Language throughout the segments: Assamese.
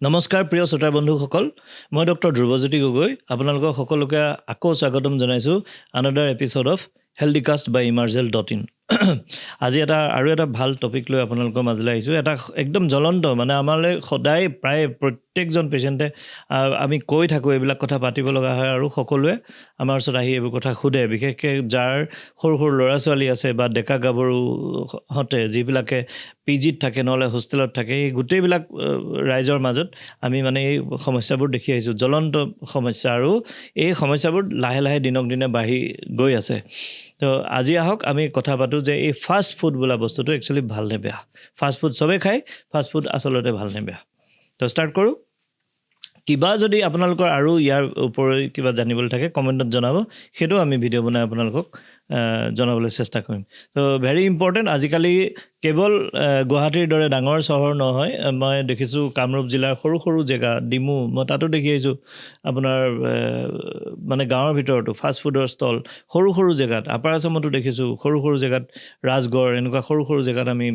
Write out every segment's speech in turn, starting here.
নমস্কাৰ প্ৰিয় শ্ৰোতা বন্ধুসকল, মই ডক্টৰ ধ্ৰুৱজ্যোতি গগৈ আপোনালোকক সকলোকে আকৌ স্বাগতম জনাইছোঁ আনাডাৰ এপিছড অফ হেল্ডিকাষ্ট বাই ইমাৰ্জেল.in। আজি আৰু এটা ভাল টপিক লৈ আপোনালোকৰ মাজলৈ আহিছোঁ। এটা একদম জ্বলন্ত, মানে আমালৈ সদায় প্ৰায় প্ৰত্যেকজন পেচেণ্টে আমি কৈ থাকোঁ, এইবিলাক কথা পাতিব লগা হয় আৰু সকলোৱে আমাৰ ওচৰত আহি এইবোৰ কথা সোধে। বিশেষকৈ যাৰ সৰু সৰু ল'ৰা ছোৱালী আছে বা ডেকা গাভৰুহঁতে যিবিলাকে পিজিত থাকে নহ'লে হোষ্টেলত থাকে, এই গোটেইবিলাক ৰাইজৰ মাজত আমি মানে এই সমস্যাবোৰ দেখি আহিছোঁ, জ্বলন্ত সমস্যা, আৰু এই সমস্যাবোৰ লাহে লাহে দিনক দিনে বাঢ়ি গৈ আছে। তো আজি আহক আমি কথা পাতোঁ যে এই ফাষ্ট ফুড বোলা বস্তুটো একচুৱেলি ভাল নে বেয়া। ফাষ্ট ফুড চবেই খায়, ফাষ্ট ফুড আচলতে ভাল নে বেয়া। তো ষ্টাৰ্ট কৰোঁ। কিবা যদি আপোনালোকৰ আৰু ইয়াৰ ওপৰত কিবা জানিবলৈ থাকে কমেণ্টত জনাব, সেইটো আমি ভিডিঅ' বনাই আপোনালোকক জনাবলৈ চেষ্টা কৰিম। তো ভেৰি ইম্পৰ্টেণ্ট, আজিকালি কেৱল গুৱাহাটীৰ দৰে ডাঙৰ চহৰ নহয়, মই দেখিছোঁ কামৰূপ জিলাৰ সৰু সৰু জেগা, ডিমু, মই তাতো দেখি আহিছোঁ আপোনাৰ মানে গাঁৱৰ ভিতৰতো ফাষ্ট ফুডৰ ষ্টল সৰু সৰু জেগাত, আপাৰ আছামতো দেখিছোঁ সৰু সৰু জেগাত, ৰাজগড় এনেকুৱা সৰু সৰু জেগাত আমি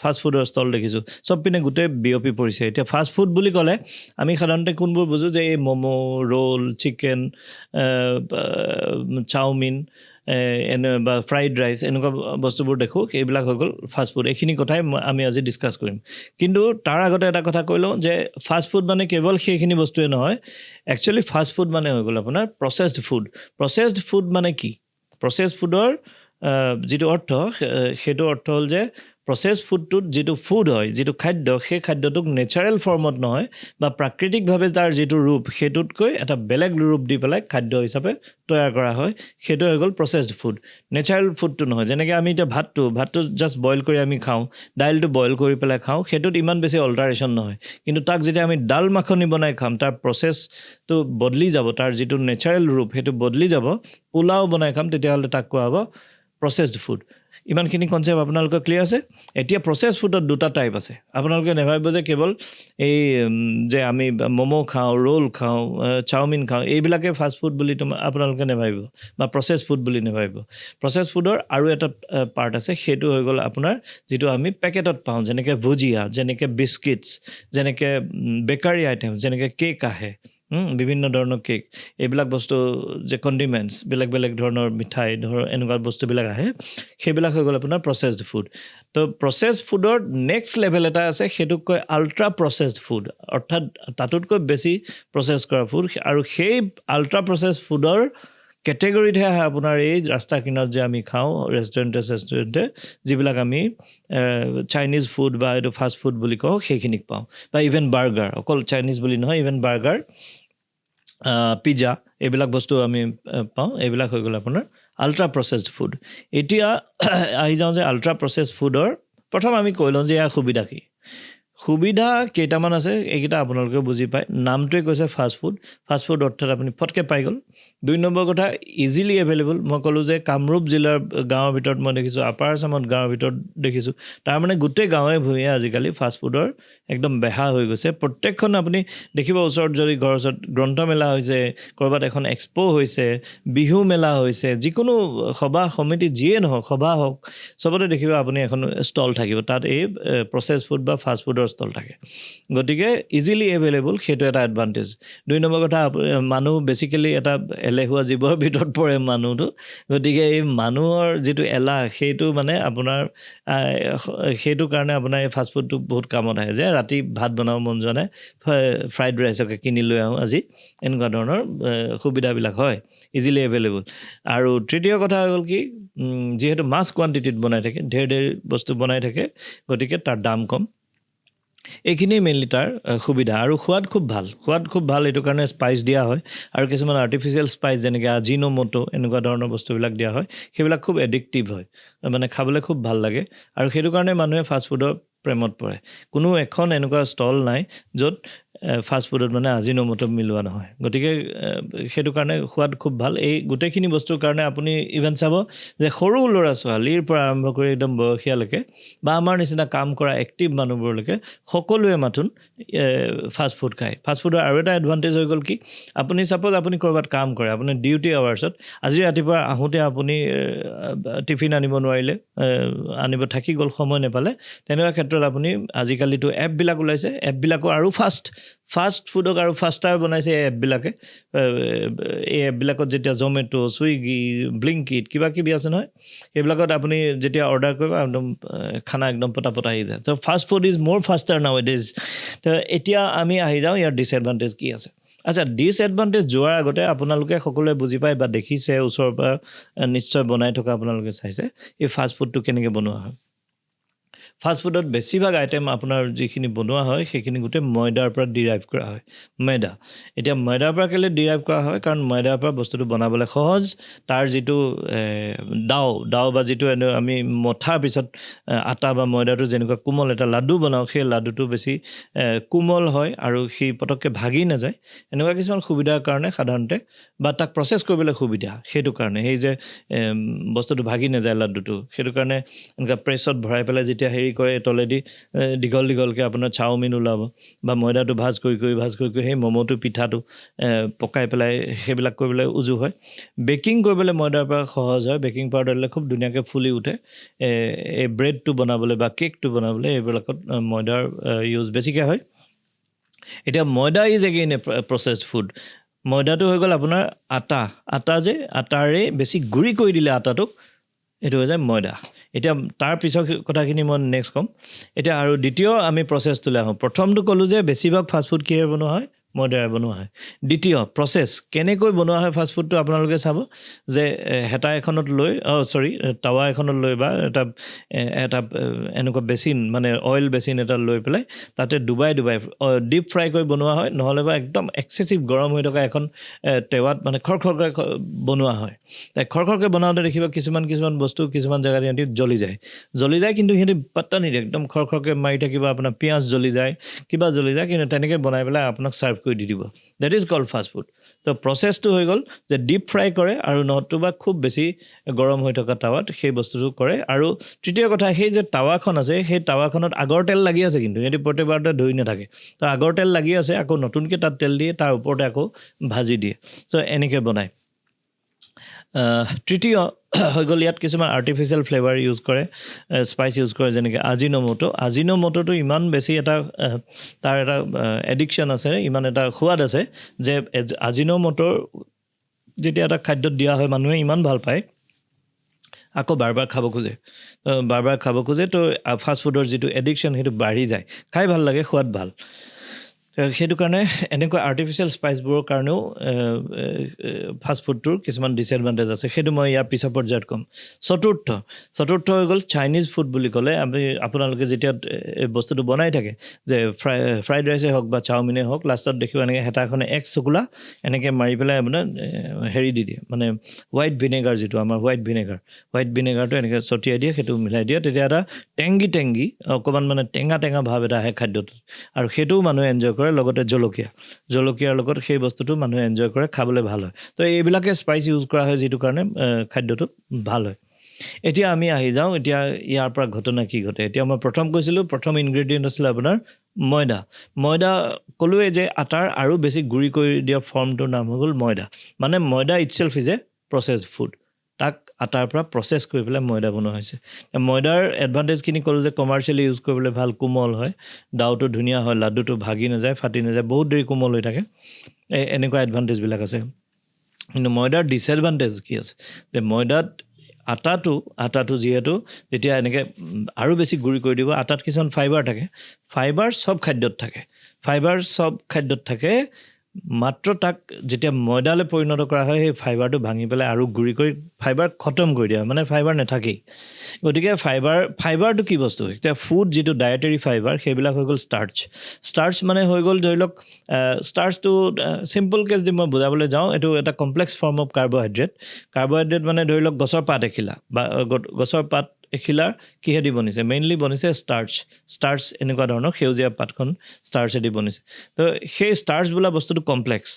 ফাষ্ট ফুডৰ ষ্টল দেখিছোঁ। চব পিনে গোটেই বিয়পি পৰিছে। এতিয়া ফাষ্ট ফুড বুলি ক'লে আমি সাধাৰণতে কোনবোৰ বুজোঁ যে এই ম'ম', ৰোল, চিকেন, চাওমিন বা ফ্ৰাইড ৰাইচ, এনেকুৱা বস্তুবোৰ দেখোঁ, এইবিলাক হৈ গ'ল ফাষ্ট ফুড। এইখিনি কথাই আমি আজি ডিছকাছ কৰিম। কিন্তু তাৰ আগতে এটা কথা কৈ লওঁ যে ফাষ্ট ফুড মানে কেৱল সেইখিনি বস্তুৱে নহয়। একচুৱেলি ফাষ্ট ফুড মানে হৈ গ'ল আপোনাৰ প্ৰচেছড ফুড। প্ৰচেছড ফুড মানে কি? প্ৰচেছড ফুডৰ যিটো অৰ্থ, সেইটো অৰ্থ হ'ল যে প্ৰচেছ ফুডটোত যিটো ফুড হয়, যিটো খাদ্য, সেই খাদ্যটোক নেচাৰেল ফৰ্মত নহয় বা প্ৰাকৃতিকভাৱে তাৰ যিটো ৰূপ, সেইটোতকৈ এটা বেলেগ ৰূপ দি পেলাই খাদ্য হিচাপে তৈয়াৰ কৰা হয়, সেইটো হৈ গ'ল প্ৰচেছড ফুড। নেচাৰেল ফুডটো নহয়। যেনেকৈ আমি এতিয়া ভাতটো জাষ্ট বইল কৰি আমি খাওঁ, দাইলটো বইল কৰি পেলাই খাওঁ, সেইটোত ইমান বেছি অল্টাৰেশ্যন নহয়। কিন্তু তাক যেতিয়া আমি ডাল মাখনি বনাই খাম, তাৰ প্ৰচেছটো বদলি যাব, তাৰ যিটো নেচাৰেল ৰূপ সেইটো বদলি যাব, পোলাও বনাই খাম, তেতিয়াহ'লে তাক কোৱা হ'ব প্ৰচেছড ফুড। ইমানখিনি কনচেপ্ট আপোনালোকৰ ক্লিয়াৰ আছে? এতিয়া প্ৰচেছ ফুডত দুটা টাইপ আছে। আপোনালোকে নেভাবিব যে কেৱল এই যে আমি ম'ম' খাওঁ, ৰোল খাওঁ, চাওমিন খাওঁ, এইবিলাকে ফাষ্ট ফুড বুলি আপোনালোকে নেভাবিব বা প্ৰচেছ ফুড বুলি নেভাবিব। প্ৰচেছ ফুডৰ আৰু এটা পাৰ্ট আছে, সেইটো হৈ গ'ল আপোনাৰ যিটো আমি পেকেটত পাওঁ, যেনেকৈ ভুজিয়া, যেনেকৈ বিস্কিটছ, যেনেকৈ বেকাৰী আইটেম, যেনেকৈ কেক আহে, বিভিন্ন ধৰণৰ কেক, এইবিলাক বস্তু যে কণ্ডিমেণ্টছ, বেলেগ বেলেগ ধৰণৰ মিঠাই এনেকুৱা বস্তুবিলাক আহে, সেইবিলাক হৈ গ'ল আপোনাৰ প্ৰচেছড ফুড। তো প্ৰচেছ ফুডৰ নেক্সট লেভেল এটা আছে, সেইটোক কয় আল্ট্ৰা প্ৰচেছড ফুড, অৰ্থাৎ তাতোতকৈ বেছি প্ৰচেছ কৰা ফুড। আৰু সেই আল্ট্ৰা প্ৰচেছ ফুডৰ কেটেগৰীতহে আহে আপোনাৰ এই ৰাস্তা কিনাৰত যে আমি খাওঁ ৰেষ্টুৰেণ্টে, যিবিলাক আমি চাইনিজ ফুড বা এইটো ফাষ্ট ফুড বুলি কওঁ, সেইখিনিক পাওঁ। বা ইভেন বাৰ্গাৰ, অকল চাইনিজ বুলি নহয়, ইভেন বাৰ্গাৰ, পিজ্জা, এইবিলাক বস্তু আমি পাওঁ। এইবিলাক হৈ গ'ল আপোনাৰ আল্ট্ৰা প্ৰচেছড ফুড। এতিয়া আহি যাওঁ যে আল্ট্ৰা প্ৰচেছড ফুডৰ প্ৰথম আমি কৈ লওঁ যে ইয়াৰ সুবিধা কি। সুবিধা কেইটামান আছে, এইকেইটা আপোনালোকে বুজি পায়। নামটোৱে কৈছে ফাষ্ট ফুড। ফাষ্ট ফুড অৰ্থাৎ আপুনি ফটকৈ পাই গ'ল। 2 নম্বৰ কথা, ইজিলি এভেইলেবল। মই ক'লোঁ যে কামৰূপ জিলাৰ গাঁৱৰ ভিতৰত মই দেখিছোঁ, আপাৰ আছামত গাঁৱৰ ভিতৰত দেখিছোঁ, তাৰমানে গোটেই গাঁৱে ভূঞে আজিকালি ফাষ্ট ফুডৰ একদম বেহা হৈ গৈছে। প্ৰত্যেকখন আপুনি দেখিব, ওচৰত যদি ঘৰৰ ওচৰত গ্ৰন্থমেলা হৈছে, ক'ৰবাত এখন এক্সপ' হৈছে, বিহু মেলা হৈছে, যিকোনো সভা সমিতি যিয়ে নহওক, সভা হওক, চবতে দেখিব আপুনি এখন ষ্টল থাকিব, তাত এই প্ৰচেছ ফুড বা ফাষ্ট ফুডৰ ষ্টল থাকে। গতিকে ইজিলি এভেইলেবল, সেইটো এটা এডভান্টেজ। 2 নম্বৰ কথা, মানুহ বেছিকেলি এটা এলেহুৱা জীৱৰ ভিতৰত পৰে মানুহটো। গতিকে এই মানুহৰ যিটো এলাহ, সেইটো মানে আপোনাৰ সেইটো কাৰণে আপোনাৰ এই ফাষ্ট ফুডটো বহুত কামত আহে। যে ৰাতি ভাত বনাব মন যোৱা নাই, ফ্ৰাইড ৰাইচকে কিনি লৈ আহোঁ আজি, এনেকুৱা ধৰণৰ সুবিধাবিলাক হয়, ইজিলি এভেইলেবল। আৰু তৃতীয় কথা হৈ গ'ল কি, যিহেতু মাছ কোৱান্টিটিত বনাই থাকে, ঢেৰ বস্তু বনাই থাকে, গতিকে তাৰ দাম কম। এইখিনিয়ে মেইনলি তাৰ সুবিধা। আৰু সোৱাদ খুব ভাল, এইটো কাৰণে স্পাইচ দিয়া হয়। আৰু কিছুমান আৰ্টিফিচিয়েল স্পাইচ যেনেকৈ আজিনোমোটো, এনেকুৱা ধৰণৰ বস্তুবিলাক দিয়া হয়, সেইবিলাক খুব এডিক্টিভ হয়, মানে খাবলৈ খুব ভাল লাগে। আৰু সেইটো কাৰণে মানুহে ফাষ্টফুডৰ প্ৰেমত পৰে। কোনো এখন এনেকুৱা ষ্টল নাই য'ত ফাষ্টফুডত মানে আজিনোমোটো মিলোৱা নহয়। গতিকে সেইটো কাৰণে সোৱাদ খুব ভাল। এই গোটেইখিনি বস্তুৰ কাৰণে আপুনি ইভেন চাব যে সৰু ল'ৰা ছোৱালীৰ পৰা আৰম্ভ কৰি একদম বয়সীয়ালৈকে বা আমাৰ নিচিনা কাম কৰা এক্টিভ মানুহবোৰলৈকে সকলোৱে মাথোন ফাষ্টফুড খায়। ফাষ্টফুডৰ আৰু এটা এডভান্টেজ হৈ গ'ল কি, আপুনি ছাপ'জ আপুনি ক'ৰবাত কাম কৰে, আপুনি ডিউটি আৱাৰ্ছত, আজি ৰাতিপুৱা আহোঁতে আপুনি টিফিন আনিব নোৱাৰিলে, আনিব থাকি গ'ল, সময় নাপালে, তেনেকুৱা ক্ষেত্ৰত আপুনি আজিকালিতো এপবিলাক ওলাইছে, এপবিলাকো আৰু ফাষ্ট, ফাষ্ট ফুডক আৰু ফাষ্টাৰ বনাইছে এই এপবিলাকে এই এপবিলাকত যেতিয়া জমেট' ছুইগি ব্লিংকিট কিবা কিবি আছে নহয় সেইবিলাকত আপুনি যেতিয়া অৰ্ডাৰ কৰিব একদম খানা একদম পটাপট আহি যায় ত' fast food is more faster now it is ত' এতিয়া আমি আহি যাওঁ ইয়াৰ ডিছএডভান্টেজ কি আছে আচ্ছা ডিছএডভান্টেজ যোৱাৰ আগতে আপোনালোকে সকলোৱে বুজি পায় বা দেখিছে ওচৰৰ পৰা নিশ্চয় বনাই থকা আপোনালোকে চাইছে এই ফাষ্ট ফুডটো কেনেকৈ বনোৱা হয় ফাষ্ট ফুডত বেছিভাগ আইটেম আপোনাৰ যিখিনি বনোৱা হয় সেইখিনি গোটেই ময়দাৰ পৰা ডিৰাইভ কৰা হয় ময়দা এতিয়া ময়দাৰ পৰা কেলৈ ডিৰাইভ কৰা হয় কাৰণ ময়দাৰ পৰা বস্তুটো বনাবলৈ সহজ তাৰ যিটো দাও বা যিটো আমি মঠাৰ পিছত আটা বা ময়দাটো যেনেকুৱা কোমল এটা লাডু বনাওঁ সেই লাডুটো বেছি কোমল হয় আৰু সি পটককৈ ভাগি নাযায় এনেকুৱা কিছুমান সুবিধাৰ কাৰণে সাধাৰণতে বা তাক প্ৰচেছ কৰিবলৈ সুবিধা সেইটো কাৰণে সেই যে বস্তুটো ভাগি নাযায় লাডুটো সেইটো কাৰণে এনেকুৱা প্ৰেছত ভৰাই পেলাই যেতিয়া হেৰি কৰে তলেদি দীঘলকৈ আপোনাৰ চাওমিন ওলাব বা ময়দাটো ভাজ কৰি সেই ম'ম'টো পিঠাটো পকাই পেলাই সেইবিলাক কৰিবলৈ উজু হয় বেকিং কৰিবলৈ ময়দাৰ পৰা সহজ হয় বেকিং পাউডাৰ দিলে খুব ধুনীয়াকৈ ফুলি উঠে এই ব্ৰেডটো বনাবলৈ বা কেকটো বনাবলৈ এইবিলাকত ময়দাৰ ইউজ বেছিকৈ হয় এতিয়া maida is again a processed food ময়দাটো হৈ গ'ল আপোনাৰ আটা যে আটাৰে বেছি গুড়ি কৰি দিলে আটাটোক এইটো হৈ যায় ময়দা এতিয়া তাৰ পিছৰ কথাখিনি মই নেক্সট ক'ম এতিয়া আৰু দ্বিতীয় আমি প্ৰচেছটোলৈ আহোঁ প্ৰথমটো ক'লোঁ যে বেছিভাগ ফাষ্টফুড কিহেৰে বনোৱা হয় ময়দাৰে বনোৱা হয় দ্বিতীয় প্ৰচেছ কেনেকৈ বনোৱা হয় ফাষ্টফুডটো আপোনালোকে চাব যে হেতা এখনত লৈ টাৱা এখনত লৈ বা এটা এনেকুৱা বেচিন মানে অইল বেচিন এটা লৈ পেলাই তাতে ডুবাই ডিপ ফ্ৰাই কৰি বনোৱা হয় নহ'লে বা একদম এক্সেচিভ গৰম হৈ থকা এখন টেৱাত মানে খৰখৰকৈ বনোৱা হয় তাই খৰখৰকৈ বনাওঁতে দেখিবা কিছুমান বস্তু কিছুমান জেগাত সিহঁতি জ্বলি যায় কিন্তু সিহঁতি পাত্তা নিদিয়ে একদম খৰখৰকৈ মাৰি থাকিব আপোনাৰ পিঁয়াজ জ্বলি যায় কিবা জ্বলি যায় কিন্তু তেনেকৈ বনাই পেলাই আপোনাক ছাৰ্ভ কৰি দি দিব that is called fast food তো প্ৰচেছটো হৈ গ'ল যে ডিপ ফ্ৰাই কৰে আৰু নতুবা খুব বেছি গৰম হৈ থকা টাৱাত সেই বস্তুটো কৰে আৰু তৃতীয় কথা সেই যে টাৱাখন আছে সেই টাৱাখনত আগৰ তেল লাগি আছে কিন্তু সিহঁতি প্ৰতিবাৰতে ধুই নাথাকে তো আগৰ তেল লাগি আছে আকৌ নতুনকৈ তাত তেল দিয়ে তাৰ ওপৰতে আকৌ ভাজি দিয়ে চ' এনেকৈ বনায় তৃতীয় হৈ গ'ল ইয়াত কিছুমান আৰ্টিফিচিয়েল ফ্লেভাৰ ইউজ কৰে স্পাইচ ইউজ কৰে যেনেকৈ আজিনোমোটোটো ইমান বেছি এটা তাৰ এটা এডিকশ্যন আছে ইমান এটা সোৱাদ আছে যে আজিনোমোটোৰ যেতিয়া এটা খাদ্যত দিয়া হয় মানুহে ইমান ভাল পায় আকৌ বাৰ বাৰ খাব খোজে তো ফাষ্ট ফুডৰ যিটো এডিকশ্যন সেইটো বাঢ়ি যায় খাই ভাল লাগে সোৱাদ ভাল সেইটো কাৰণে এনেকুৱা আৰ্টিফিচিয়েল স্পাইচবোৰৰ কাৰণেও ফাষ্ট ফুডটোৰ কিছুমান ডিছএডভান্টেজ আছে সেইটো মই ইয়াৰ পিছৰ পৰ্যায়ত ক'ম চতুৰ্থ হৈ গ'ল চাইনিজ ফুড বুলি ক'লে আপোনালোকে যেতিয়া বস্তুটো বনাই থাকে যে ফ্ৰাইড ৰাইচেই হওক বা চাওমিনেই হওক লাষ্টত দেখিব এনেকৈ হেতাখনে এক চকুলা এনেকৈ মাৰি পেলাই আপোনাৰ হেৰি দি দিয়ে মানে হোৱাইট ভিনেগাৰ যিটো আমাৰ হোৱাইট ভিনেগাৰটো এনেকৈ ছটিয়াই দিয়ে সেইটো মিলাই দিয়ে তেতিয়া এটা টেংগি অকণমান মানে টেঙা ভাৱ এটা আহে খাদ্যটোত আৰু সেইটোও মানুহে এনজয় কৰে লগতে জলকীয়াৰ লগত সেই বস্তুটো মানুহে এনজয় কৰে খাবলৈ ভাল হয় তো এইবিলাকে স্পাইচ ইউজ কৰা হয় যিটো কাৰণে খাদ্যটো ভাল হয় এতিয়া আমি আহি যাওঁ এতিয়া ইয়াৰ পৰা ঘটনা কি ঘটে এতিয়া মই প্ৰথম ইনগ্ৰেডিয়েণ্ট আছিলে আপোনাৰ ময়দা ক'লোৱে যে আটাৰ আৰু বেছি গুড়ি কৰি দিয়া ফৰ্মটোৰ নাম হৈ গ'ল মানে ময়দা ইটছেল্ফ ইজ এ প্ৰচেছড ফুড তাক আটাৰ পৰা প্ৰচেছ কৰি পেলাই ময়দা বনোৱা হৈছে ময়দাৰ এডভান্টেজখিনি ক'লোঁ যে কমাৰ্চিয়েলি ইউজ কৰিবলৈ ভাল কোমল হয় ডাউটো ধুনীয়া হয় লাডুটো ভাগি নাযায় ফাটি নাযায় বহুত দেৰি কোমল হৈ থাকে এনেকুৱা এডভান্টেজবিলাক আছে কিন্তু ময়দাৰ ডিছএডভান্টেজ কি আছে যে ময়দাত আটাটো যিহেতু যেতিয়া এনেকৈ আৰু বেছি গুড়ি কৰি দিব আটাত কিছুমান ফাইবাৰ চব খাদ্যত থাকে মাত্ৰ তাক যেতিয়া ময়দালৈ পৰিণত কৰা হয় সেই ফাইবাৰটো ভাঙি পেলাই আৰু গুড়ি কৰি ফাইবাৰ খতম কৰি দিয়া মানে ফাইবাৰ নাথাকেই গতিকে ফাইবাৰটো কি বস্তু এতিয়া ফুড যিটো ডায়েটেৰী ফাইবাৰ সেইবিলাক হৈ গ'ল ষ্টাৰ্চ মানে হৈ গ'ল ধৰি লওক ষ্টাৰ্চটো চিম্পলকৈ যদি মই বুজাবলৈ যাওঁ এইটো এটা কমপ্লেক্স ফৰ্ম অফ কাৰ্বহাইড্ৰেট মানে ধৰি লওক গছৰ পাত এখিলা বা গছৰ পাত এখিলাৰ কিহেদি বনিছে মেইনলি বনিছে ষ্টাৰ্চ এনেকুৱা ধৰণৰ সেউজীয়া পাতখন ষ্টাৰ্চেদি বনিছে তো সেই ষ্টাৰ্চ বোলা বস্তুটো কমপ্লেক্স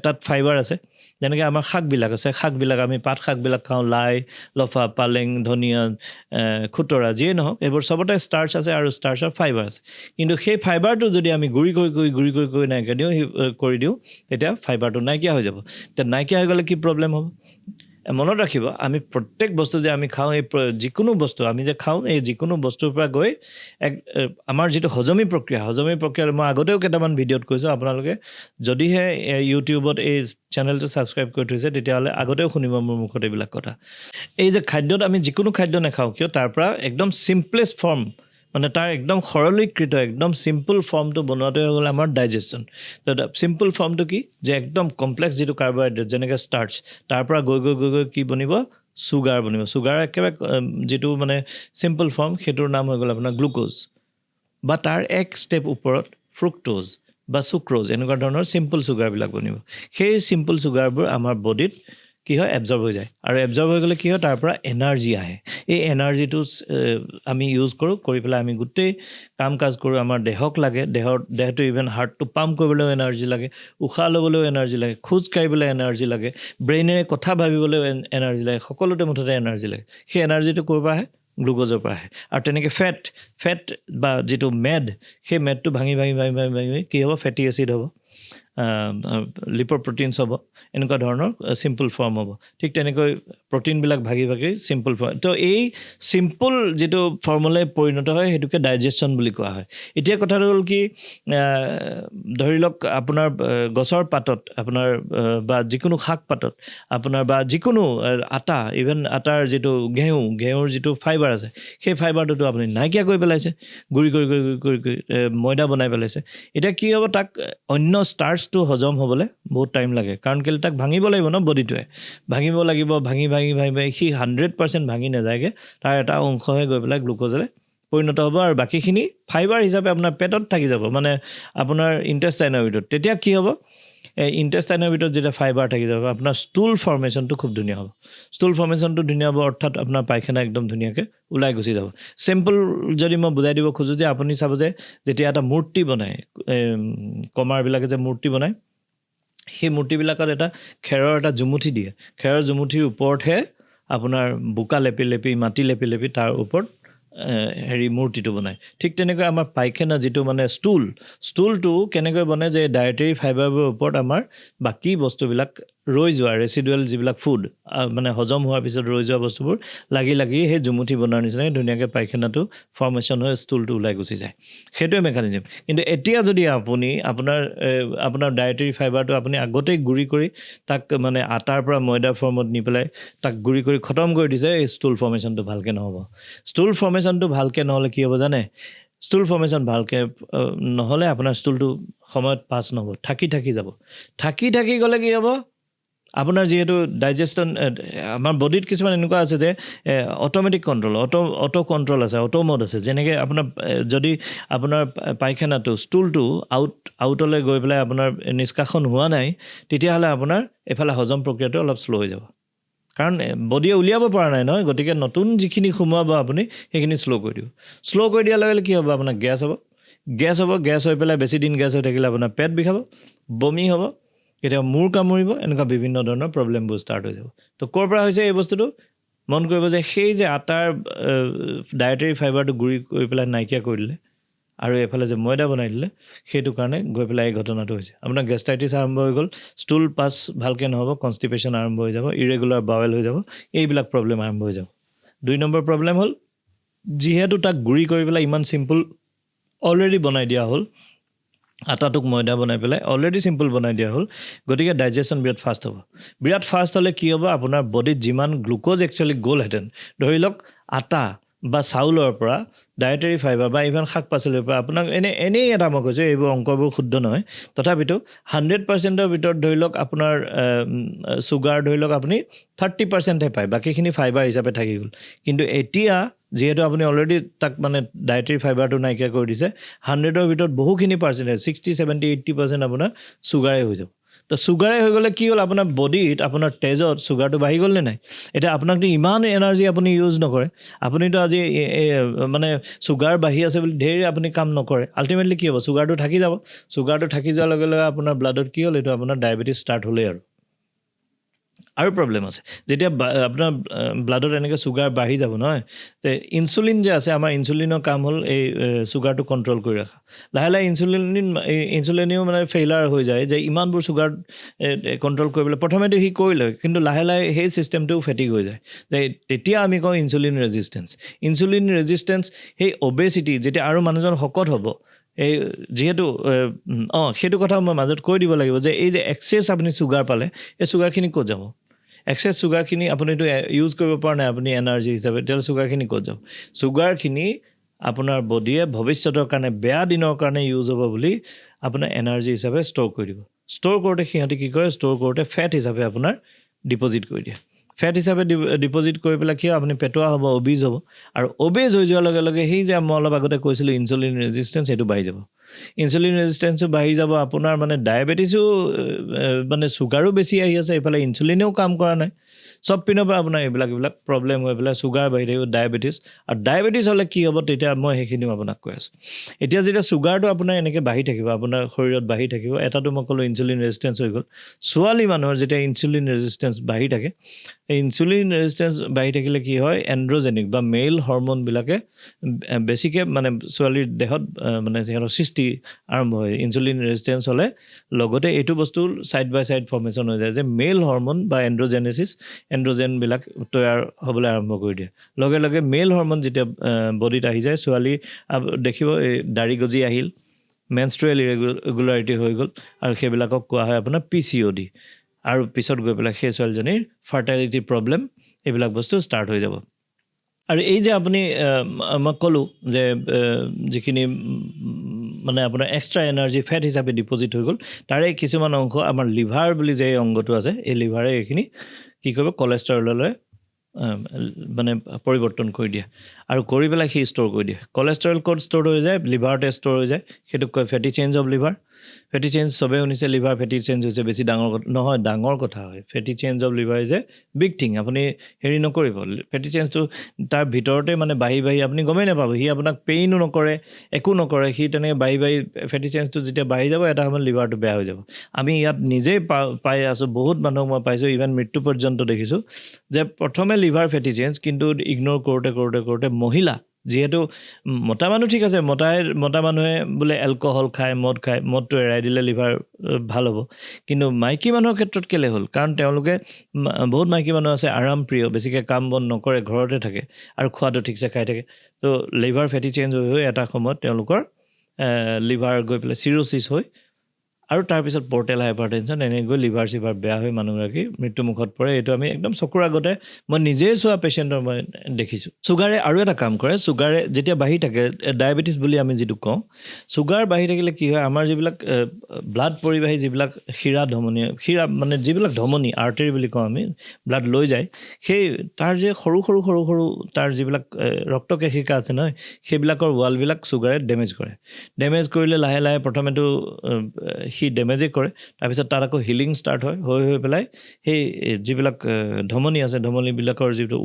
তাত ফাইবাৰ আছে যেনেকৈ আমাৰ শাকবিলাক আছে আমি পাত শাকবিলাক খাওঁ লাই লফা পালেং ধনিয়া খুতৰা যিয়ে নহওক এইবোৰ চবতে ষ্টাৰ্চ আছে আৰু ষ্টাৰ্চৰ ফাইবাৰ আছে কিন্তু সেই ফাইবাৰটো যদি আমি গুড়ি কৰি নাইকিয়া কৰি দিওঁ তেতিয়া ফাইবাৰটো নাইকিয়া হৈ যাব এতিয়া নাইকিয়া হৈ গ'লে কি প্ৰব্লেম হ'ব মনত ৰাখিব আমি প্ৰত্যেক বস্তু যে আমি খাওঁ এই যিকোনো বস্তু আমি যে খাওঁ এই যিকোনো বস্তুৰ পৰা গৈ আমাৰ যিটো হজমী প্ৰক্ৰিয়া মই আগতেও কেইটামান ভিডিঅ'ত কৈছোঁ আপোনালোকে যদিহে ইউটিউবত এই চেনেলটো ছাবস্ক্ৰাইব কৰি থৈছে তেতিয়াহ'লে আগতেও শুনিব মোৰ মুখত এইবিলাক কথা এই যে খাদ্যত আমি যিকোনো খাদ্য নাখাওঁ কিয় তাৰ পৰা একদম চিম্পলেষ্ট ফৰ্ম মানে তাৰ একদম সৰলীকৃত একদম চিম্পল ফৰ্মটো বনোৱাটো হৈ গ'ল আমাৰ ডাইজেশ্যন তো চিম্পল ফৰ্মটো কি যে একদম কমপ্লেক্স যিটো কাৰ্বহাইড্ৰেট যেনেকৈ ষ্টাৰ্চ তাৰ পৰা গৈ কি বনিব চুগাৰ বনিব চুগাৰ একেবাৰে যিটো মানে চিম্পল ফৰ্ম সেইটোৰ নাম হৈ গ'ল আপোনাৰ গ্লুক'জ বা তাৰ এক ষ্টেপ ওপৰত ফ্ৰুক্টোজ বা চুক্ৰ'জ এনেকুৱা ধৰণৰ চিম্পল চুগাৰবিলাক বনিব সেই চিম্পল চুগাৰবোৰ আমাৰ বডিত কি হয় এবজৰ্ব হৈ যায় আৰু এবজৰ্ব হৈ গ'লে কি হয় তাৰ পৰা এনাৰ্জি আহে এই এনাৰ্জিটো আমি ইউজ কৰি পেলাই আমি গোটেই কাম কাজ কৰোঁ আমাৰ দেহক লাগে দেহটো ইভেন হাৰ্টটো পাম্প কৰিবলৈও এনাৰ্জি লাগে উশাহ ল'বলৈও এনাৰ্জি লাগে খোজ কাঢ়িবলৈ এনাৰ্জি লাগে ব্ৰেইনেৰে কথা ভাবিবলৈও এনাৰ্জি লাগে সকলোতে মুঠতে এনাৰ্জি লাগে সেই এনাৰ্জিটো ক'ৰ পৰা আহে গ্লুক'জৰ পৰা আহে আৰু তেনেকৈ ফেট বা যিটো মেদ সেই মেদটো ভাঙি কি হ'ব ফেটি এচিড হ'ব লিপ'প্ৰটিনছ হ'ব এনেকুৱা ধৰণৰ চিম্পল ফৰ্ম হ'ব ঠিক তেনেকৈ প্ৰটিনবিলাক ভাগি চিম্পল ফৰ্ম তো এই চিম্পল যিটো ফৰ্মুলাই পৰিণত হয় সেইটোকে ডাইজেশ্যন বুলি কোৱা হয় এতিয়া কথাটো হ'ল কি ধৰি লওক আপোনাৰ গছৰ পাতত আপোনাৰ বা যিকোনো শাক পাতত আপোনাৰ বা যিকোনো আটা ইভেন আটাৰ যিটো ঘেঁহুৰ যিটো ফাইবাৰ আছে সেই ফাইবাৰটোতো আপুনি নাইকিয়া কৰি পেলাইছে গুৰি কৰি ময়দা বনাই পেলাইছে এতিয়া কি হ'ব তাক অন্য ষ্টাৰ্চটো হজম হ'বলৈ বহুত টাইম লাগে কাৰণ কেলৈ তাক ভাঙিব লাগিব ন বডিটোৱে ভাঙিব লাগিব ভাঙি সি 100% ভাঙি নাযায়গৈ তাৰ এটা অংশহে গৈ পেলাই গ্লুক'জলৈ পৰিণত হ'ব আৰু বাকীখিনি ফাইবাৰ হিচাপে আপোনাৰ পেটত থাকি যাব মানে আপোনাৰ ইণ্টেষ্টাইনৰ ভিতৰত তেতিয়া কি হ'ব এই ইণ্টেষ্টাইনৰ ভিতৰত যেতিয়া ফাইবাৰ থাকি যাব আপোনাৰ ষ্টুল ফৰ্মেশ্যনটো খুব ধুনীয়া হ'ব ষ্টুল ফৰ্মেশ্যনটো ধুনীয়া হ'ব অৰ্থাৎ আপোনাৰ পায়খানা একদম ধুনীয়াকৈ ওলাই গুচি যাব চিম্পল যদি মই বুজাই দিব খোজোঁ যে আপুনি চাব যে যেতিয়া এটা মূৰ্তি বনায় কমাৰবিলাকে যে মূৰ্তি বনায় সেই মূৰ্তিবিলাকত এটা খেৰৰ এটা জুমুঠি দিয়ে খেৰৰ জুমুঠিৰ ওপৰতহে আপোনাৰ বোকা লেপি মাটি লেপি তাৰ ওপৰত মূৰ্তিটো বনায় ঠিক তেনেকৈ আমাৰ পায়খানা যিটো মানে ষ্টুলটো কেনেকৈ বনে যে ডায়েটেৰী ফাইবাৰবোৰৰ ওপৰত আমাৰ বাকী বস্তুবিলাক ৰৈ যোৱা ৰেচিডুৱেল যিবিলাক ফুড মানে হজম হোৱাৰ পিছত ৰৈ যোৱা বস্তুবোৰ লাগি সেই জুমুঠি বনোৱাৰ নিচিনাকৈ ধুনীয়াকৈ পায়খানাটো ফৰ্মেশ্যন হৈ ষ্টুলটো ওলাই গুচি যায় সেইটোৱে মেকানিজম কিন্তু এতিয়া যদি আপোনাৰ ডায়েটেৰী ফাইবাৰটো আপুনি আগতেই গুৰি কৰি তাক মানে আটাৰ পৰা ময়দাৰ ফৰ্মত নি পেলাই তাক গুৰি কৰি খতম কৰি দিছে এই ষ্টুল ফৰ্মেশ্যনটো ভালকৈ নহ'ব ষ্টুল ফৰ্মেশ্যনটো ভালকৈ নহ'লে কি হ'ব জানে ষ্টুল ফৰ্মেশ্যন ভালকৈ নহ'লে আপোনাৰ ষ্টুলটো সময়ত পাছ নহ'ব থাকি যাব থাকি গ'লে কি হ'ব আপোনাৰ যিহেতু ডাইজেশ্যন আমাৰ বডিত কিছুমান এনেকুৱা আছে যে অট'মেটিক কণ্ট্ৰল অটো কণ্ট্ৰল আছে অটো মোড আছে যেনেকৈ যদি আপোনাৰ পায়খানাটো ষ্টুলটো আউটলৈ গৈ পেলাই আপোনাৰ নিষ্কাশন হোৱা নাই তেতিয়াহ'লে আপোনাৰ এইফালে হজম প্ৰক্ৰিয়াটো অলপ শ্ল' হৈ যাব কাৰণ বডিয়ে উলিয়াব পৰা নাই নহয় গতিকে নতুন যিখিনি সোমোৱাব আপুনি সেইখিনি শ্ল' কৰি দিয়াৰ লগে কি হ'ব আপোনাৰ গেছ হ'ব গেছ হৈ পেলাই বেছি দিন গেছ হৈ থাকিলে আপোনাৰ পেট বিষাব বমি হ'ব কেতিয়াবা মূৰ কামুৰিব এনেকুৱা বিভিন্ন ধৰণৰ প্ৰব্লেমবোৰ ষ্টাৰ্ট হৈ যাব তো ক'ৰ পৰা হৈছে এই বস্তুটো মন কৰিব যে সেই যে আটাৰ ডায়েটেৰী ফাইবাৰটো গুৰি কৰি পেলাই নাইকিয়া কৰি দিলে আৰু এফালে যে ময়দা বনাই দিলে সেইটো কাৰণে গৈ পেলাই এই ঘটনাটো হৈছে আপোনাৰ গেষ্ট্ৰাইটিছ আৰম্ভ হৈ গ'ল ষ্টুল পাছ ভালকৈ নহ'ব কনষ্টিপেশ্যন আৰম্ভ হৈ যাব ইৰেগুলাৰ বাৱেল হৈ যাব এইবিলাক প্ৰব্লেম আৰম্ভ হৈ যাব 2 নম্বৰ প্ৰব্লেম হ'ল যিহেতু তাক গুৰি কৰি পেলাই ইমান চিম্পল অলৰেডি বনাই দিয়া হ'ল আটাটোক ময়দা বনাই পেলাই অলৰেডি চিম্পল বনাই দিয়া হ'ল গতিকে ডাইজেশ্যন বিৰাট ফাষ্ট হ'লে কি হ'ব আপোনাৰ বডিত যিমান গ্লুক'জ একচুৱেলি গ'লহেঁতেন ধৰি লওক আটা বা চাউলৰ পৰা ডায়েটেৰী ফাইবাৰ বা ইভেন শাক পাচলিৰ পৰা আপোনাক এনেই এটা মই কৈছোঁ এইবোৰ অংকবোৰ শুদ্ধ নহয় তথাপিতো 100%ৰ ভিতৰত ধৰি লওক আপোনাৰ চুগাৰ ধৰি লওক আপুনি 30%হে পায় বাকীখিনি ফাইবাৰ হিচাপে থাকি গ'ল কিন্তু এতিয়া যিহেতু আপুনি অলৰেডি তাক মানে ডায়েটেৰী ফাইবাৰটো নাইকিয়া কৰি দিছে 100ৰ ভিতৰত বহুখিনি পাৰ্চেণ্টেজ 60, 70, 80% আপোনাৰ চুগাৰে হৈ যাব তো চুগাৰে হৈ গ'লে কি হ'ল আপোনাৰ বডিত আপোনাৰ তেজত চুগাৰটো বাঢ়ি গ'ল নে নাই এতিয়া আপোনাকতো ইমান এনাৰ্জি আপুনি ইউজ নকৰে আপুনিতো আজি মানে চুগাৰ বাঢ়ি আছে বুলি ধেৰ আপুনি কাম নকৰে আল্টিমেটলি কি হ'ব চুগাৰটো থাকি যোৱাৰ লগে আপোনাৰ ব্লাডত কি হ'ল এইটো আপোনাৰ ডায়েবেটিছ ষ্টাৰ্ট হ'লেই আৰু প্ৰব্লেম আছে যেতিয়া আপোনাৰ ব্লাডত এনেকৈ চুগাৰ বাঢ়ি যাব নহয় তে ইনচুলিন যে আছে আমাৰ ইনচুলিনৰ কাম হ'ল এই চুগাৰটো কণ্ট্ৰল কৰি ৰখা লাহে লাহে ইনচুলিনেও মানে ফেইলাৰ হৈ যায় যে ইমানবোৰ চুগাৰ কণ্ট্ৰল কৰিবলৈ প্ৰথমেতো সি কৰিলে কিন্তু লাহে লাহে সেই ছিষ্টেমটোও ফেটিক হৈ যায় যে তেতিয়া আমি কওঁ ইনচুলিন ৰেজিষ্টেঞ্চ সেই অবেচিটি যেতিয়া আৰু মানুহজন শকত হ'ব এই যিহেতু সেইটো কথা মই মাজত কৈ দিব লাগিব যে এই যে এক্সেছ আপুনি চুগাৰ পালে এই চুগাৰখিনি ক'ত যাব এক্সেছ চুগাৰখিনি আপুনিতো ইউজ কৰিব পৰা নাই আপুনি এনাৰ্জি হিচাপে তেতিয়াহ'লে চুগাৰখিনি ক'ত যাব চুগাৰখিনি আপোনাৰ বডিয়ে ভৱিষ্যতৰ কাৰণে বেয়া দিনৰ কাৰণে ইউজ হ'ব বুলি আপোনাৰ এনাৰ্জি হিচাপে ষ্ট'ৰ কৰি দিব ষ্ট'ৰ কৰোঁতে সিহঁতে কি কৰে ষ্ট'ৰ কৰোঁতে ফেট হিচাপে আপোনাৰ ডিপ'জিট কৰি দিয়ে ফেট হিচাপে ডিপ'জিট কৰি পেলাই কি আপুনি পেটোৱা হ'ব অবিজ হ'ব আৰু অবিজ হৈ যোৱাৰ লগে লগে সেই যে মই অলপ আগতে কৈছিলোঁ ইনচুলিন ৰেজিষ্টেঞ্চ সেইটো বাঢ়ি যাব ইনচুলিন ৰেজিষ্টেঞ্চো বাঢ়ি যাব আপোনাৰ মানে ডায়েবেটিছো মানে চুগাৰো বেছি আহি আছে এইফালে ইনচুলিনেও কাম কৰা নাই চব পিনৰ পৰা আপোনাৰ এইবিলাক প্ৰব্লেম হৈ পেলাই চুগাৰ বাঢ়ি থাকিব ডায়েবেটিছ হ'লে কি হ'ব তেতিয়া মই সেইখিনিও আপোনাক কৈ আছোঁ এতিয়া যেতিয়া চুগাৰটো আপোনাৰ এনেকৈ বাঢ়ি থাকিব আপোনাৰ শৰীৰত বাঢ়ি থাকিব এটাটো মই ক'লোঁ ইনচুলিন ৰেজিষ্টেঞ্চ হৈ গ'ল ছোৱালী মানুহৰ যেতিয়া ইনচুলিন ৰেজিষ্টেঞ্চ বাঢ়ি থাকে এই ইনচুলিন ৰেজিষ্টেঞ্চ বাঢ়ি থাকিলে কি হয় এণ্ড্ৰজেনিক বা মেইল হৰম'নবিলাকে বেছিকৈ মানে ছোৱালীৰ দেহত মানে সিহঁতৰ সৃষ্টি আৰম্ভ হয় ইনচুলিন ৰেজিষ্টেঞ্চ হ'লে লগতে এইটো বস্তু ছাইড বাই ছাইড ফৰ্মেশ্যন হৈ যায় যে মেইল হৰম'ন বা এণ্ড্ৰজেনবিলাক তৈয়াৰ হ'বলৈ আৰম্ভ কৰি দিয়ে লগে লগে মেইল হৰম'ন যেতিয়া বডিত আহি যায় ছোৱালী দেখিব এই দাড়ি গজি আহিল মেনষ্ট্ৰুৱেল ইৰেগুলাৰিটি হৈ গ'ল আৰু সেইবিলাকক কোৱা হয় আপোনাৰ PCOD আৰু পিছত গৈ পেলাই সেই ছোৱালীজনীৰ ফাৰ্টাইলিটি প্ৰব্লেম এইবিলাক বস্তু ষ্টাৰ্ট হৈ যাব আৰু এই যে আপুনি মই ক'লোঁ যে যিখিনি মানে আপোনাৰ এক্সট্ৰা এনাৰ্জি ফেট হিচাপে ডিপ'জিট হৈ গ'ল তাৰে কিছুমান অংশ আমাৰ লিভাৰ বুলি যে অংগটো আছে এই লিভাৰে এইখিনি কি কৰিব কলেষ্টৰললৈ মানে পৰিৱৰ্তন কৰি দিয়ে আৰু কৰি পেলাই সি ষ্ট'ৰ কৰি দিয়ে কলেষ্টৰল ক'ত ষ্ট'ৰ হৈ যায় লিভাৰতে ষ্ট'ৰ হৈ যায় সেইটোক কয় fatty change of liver fatty change চবেই শুনিছে লিভাৰ ফেটি চেঞ্জ হৈছে বেছি ডাঙৰ কথা নহয় ডাঙৰ কথা হয় fatty change of liver is a big thing আপুনি হেৰি নকৰিব ফেটি চেঞ্জটো তাৰ ভিতৰতে মানে বাঢ়ি আপুনি গমেই নাপাব সি আপোনাক পেইনো নকৰে একো নকৰে সি তেনেকৈ বাঢ়ি ফেটি চেঞ্জটো যেতিয়া বাঢ়ি যাব এটা সময়ত লিভাৰটো বেয়া হৈ যাব আমি ইয়াত নিজেই পাই আছোঁ বহুত মানুহক মই পাইছোঁ ইভেন মৃত্যু পৰ্যন্ত দেখিছোঁ যে প্ৰথমে লিভাৰ ফেটি চেঞ্জ কিন্তু ইগন'ৰ কৰোঁতে মহিলা যিহেতু মতা মানুহ ঠিক আছে মতা মানুহে বোলে এলকহল খায় মদটো এৰাই দিলে লিভাৰ ভাল হ'ব কিন্তু মাইকী মানুহৰ ক্ষেত্ৰত কেলে হ'ল কাৰণ তেওঁলোকে বহুত মাইকী মানুহ আছে আৰামপ্ৰিয় বেছিকৈ কাম বন নকৰে ঘৰতে থাকে আৰু খোৱাটো ঠিকছে খাই থাকে তো লিভাৰ ফেটি চেঞ্জ হৈ এটা সময়ত তেওঁলোকৰ লিভাৰ গৈ পেলাই চিৰ'চিছ হৈ আৰু তাৰপিছত পৰ্টেল হাইপাৰটেনশ্যন এনেকৈ লিভাৰ চিভাৰ বেয়া হৈ মানুহগৰাকী মৃত্যুমুখত পৰে এইটো আমি একদম চকুৰ আগতে মই নিজেই চোৱা পেচেণ্টৰ মই দেখিছোঁ চুগাৰে আৰু এটা কাম কৰে চুগাৰে যেতিয়া বাঢ়ি থাকে ডায়েবেটিছ বুলি আমি যিটো কওঁ চুগাৰ বাঢ়ি থাকিলে কি হয় আমাৰ যিবিলাক ব্লাড পৰিবাহী যিবিলাক শিৰা মানে যিবিলাক ধমনী আৰ্টাৰী বুলি কওঁ আমি ব্লাড লৈ যায় সেই তাৰ যে সৰু তাৰ যিবিলাক ৰক্তকেশিকা আছে নহয় সেইবিলাকৰ ৱালবিলাক চুগাৰে ডেমেজ কৰিলে লাহে লাহে প্ৰথমেতো সি ডেমেজেই কৰে তাৰপিছত তাত আকৌ হিলিং ষ্টাৰ্ট হয় হৈ পেলাই সেই যিবিলাক ধমনী আছে ধমনীবিলাকৰ যিটো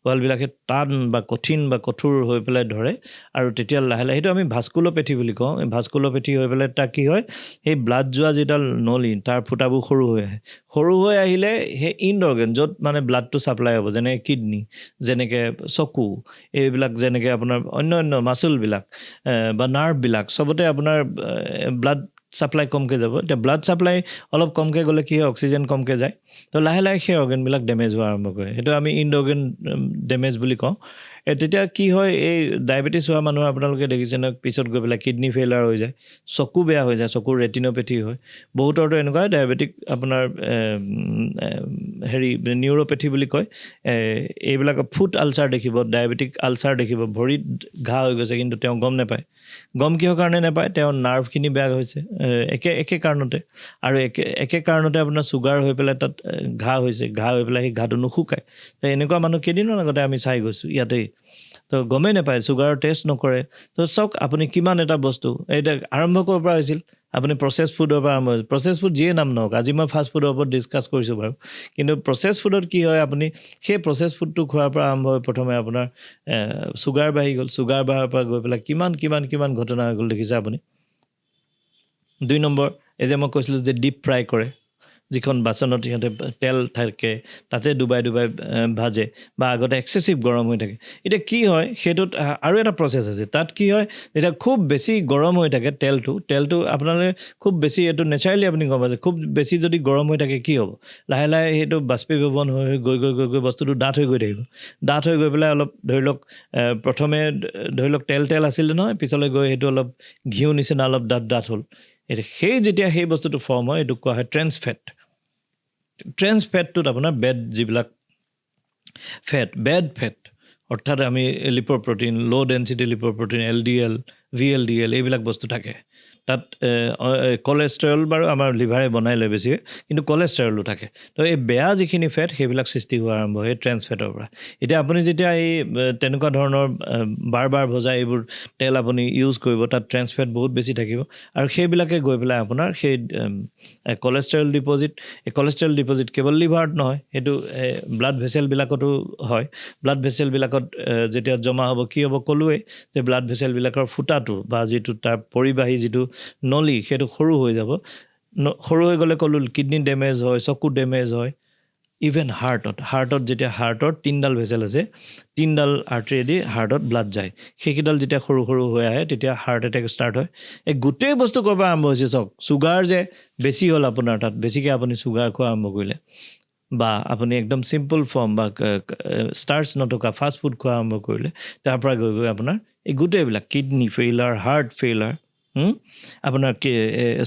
ৱালবিলাকে টান বা কঠিন বা কঠোৰ হৈ পেলাই ধৰে আৰু তেতিয়া লাহে লাহে সেইটো আমি ভাস্কুলোপেথী বুলি কওঁ এই ভাস্কুলোপেথী হৈ পেলাই তাক কি হয় সেই ব্লাড যোৱা যিডাল নলী তাৰ ফুটাবোৰ সৰু হৈ আহিলে সেই ইণ্ড অৰ্গেন য'ত মানে ব্লাডটো ছাপ্লাই হ'ব যেনেকৈ কিডনী যেনেকৈ চকু এইবিলাক যেনেকৈ আপোনাৰ অন্য মাচুলবিলাক বা নাৰ্ভবিলাক চবতে আপোনাৰ ব্লাড ছাপ্লাই কমকৈ যাব এতিয়া ব্লাড ছাপ্লাই অলপ কমকৈ গ'লে কি হয় অক্সিজেন কমকৈ যায় তো লাহে লাহে সেই অৰ্গেনবিলাক ডেমেজ হোৱা আৰম্ভ কৰে সেইটো আমি ইণ্ড অৰ্গেন ডেমেজ বুলি কওঁ তেতিয়া কি হয় এই ডায়েবেটিছ হোৱা মানুহৰ আপোনালোকে দেখিছে নহয় পিছত গৈ পেলাই কিডনী ফেইলাৰ হৈ যায় চকু বেয়া হৈ যায় চকুৰ ৰেটিনোপেথী হয় বহুতৰতো এনেকুৱা ডায়েবেটিক আপোনাৰ হেৰি নিউৰোপেথী বুলি কয় এইবিলাক ফুট আলচাৰ দেখিব ডায়েবেটিক আলচাৰ দেখিব ভৰিত ঘাঁ হৈ গৈছে কিন্তু তেওঁ গম নাপায় কিহৰ কাৰণে নাপায় তেওঁৰ নাৰ্ভখিনি বেয়া হৈছে একে কাৰণতে আৰু একে কাৰণতে আপোনাৰ চুগাৰ হৈ পেলাই তাত ঘাঁ হৈ পেলাই সেই ঘাঁটো নুশুকায় তো এনেকুৱা মানুহ কেইদিনমান আগতে আমি চাই গৈছোঁ ইয়াতেই তো গমেই নাপায় চুগাৰৰ টেষ্ট নকৰে তো চাওক আপুনি কিমান এটা বস্তু এতিয়া আৰম্ভ কৰাৰ পৰা হৈছিল আপুনি প্ৰচেছ ফুডৰ পৰা আৰম্ভ হৈছিল প্ৰচেছ ফুড যিয়ে নাম নহওক আজি মই ফাষ্ট ফুডৰ ওপৰত ডিছকাছ কৰিছোঁ বাৰু কিন্তু প্ৰচেছ ফুডত কি হয় আপুনি সেই প্ৰচেছ ফুডটো খোৱাৰ পৰা আৰম্ভ হৈ প্ৰথমে আপোনাৰ চুগাৰ বাঢ়ি গ'ল চুগাৰ বঢ়াৰ পৰা গৈ পেলাই কিমান ঘটনা হৈ গ'ল দেখিছে আপুনি 2 নম্বৰ এই যে মই কৈছিলোঁ যে ডিপ ফ্ৰাই কৰে যিখন বাচনত সিহঁতে তেল থাকে তাতে ডুবাই ডুবাই ভাজে বা আগতে এক্সেচিভ গৰম হৈ থাকে এতিয়া কি হয় সেইটোত আৰু এটা প্ৰচেছ আছে তাত কি হয় যেতিয়া খুব বেছি গৰম হৈ থাকে তেলটো আপোনালোকে খুব বেছি এইটো নেচাৰেলি আপুনি গম পাইছে খুব বেছি যদি গৰম হৈ থাকে কি হ'ব লাহে লাহে সেইটো বাষ্পীভৱন হৈ গৈ গৈ গৈ গৈ বস্তুটো ডাঠ হৈ গৈ থাকিব ডাঠ হৈ গৈ পেলাই অলপ ধৰি লওক প্ৰথমে ধৰি লওক তেল আছিলে নহয় পিছলৈ গৈ সেইটো অলপ ঘিউ নিচিনা অলপ ডাঠ হ'ল সেই যেতিয়া সেই বস্তুটো ফৰ্ম হয় এইটো কোৱা হয় ট্ৰেন্স ফেটটোত আপোনাৰ বেড ফেট অৰ্থাৎ আমি লিপ'প্ৰ'টিন ল' ডেনচিটি লিপ'প্ৰ'টিন LDL VLDL এইবিলাক বস্তু থাকে তাত কলেষ্ট্ৰল বাৰু আমাৰ লিভাৰে বনাই লয় বেছিকৈ কিন্তু কলেষ্ট্ৰলো থাকে তো এই বেয়া যিখিনি ফেট সেইবিলাক সৃষ্টি হোৱা আৰম্ভ হয় ট্ৰেন্স ফেটৰ পৰা এতিয়া আপুনি যেতিয়া এই তেনেকুৱা ধৰণৰ বাৰ ভজা এইবোৰ তেল আপুনি ইউজ কৰিব তাত ট্ৰেন্স ফেট বহুত বেছি থাকিব আৰু সেইবিলাকে গৈ পেলাই আপোনাৰ সেই কলেষ্ট্ৰল ডিপজিট কেৱল লিভাৰত নহয় সেইটো ব্লাড ভেচেলবিলাকতো হয় ব্লাড ভেচেলবিলাকত যেতিয়া জমা হ'ব কি হ'ব ক'লোৱেই যে ব্লাড ভেচেলবিলাকৰ ফুটাটো বা যিটো তাৰ পৰিবাহী যিটো নলী সেইটো সৰু হৈ যাব সৰু হৈ গ'লে ক'লো কিডনি ডেমেজ হয় চকু ডেমেজ হয় ইভেন হাৰ্টত যেতিয়া হাৰ্টৰ 3ডাল ভেচেল আছে 3ডাল আৰ্টাৰীদি হাৰ্টত ব্লাড যায় সেইকেইডাল যেতিয়া সৰু হৈ আহে তেতিয়া হাৰ্ট এটেক ষ্টাৰ্ট হয় এই গোটেই বস্তু ক'ৰ পৰা আৰম্ভ হৈছে চাওক চুগাৰ যে বেছি হ'ল আপোনাৰ তাত বেছিকৈ আপুনি চুগাৰ খোৱা আৰম্ভ কৰিলে বা আপুনি একদম চিম্পল ফৰ্ম বা ষ্টাৰ্চ নথকা ফাষ্ট ফুড খোৱা আৰম্ভ কৰিলে তাৰ পৰা গৈ আপোনাৰ এই গোটেইবিলাক কিডনি ফেইলাৰ হাৰ্ট ফেইলাৰ আপোনাৰ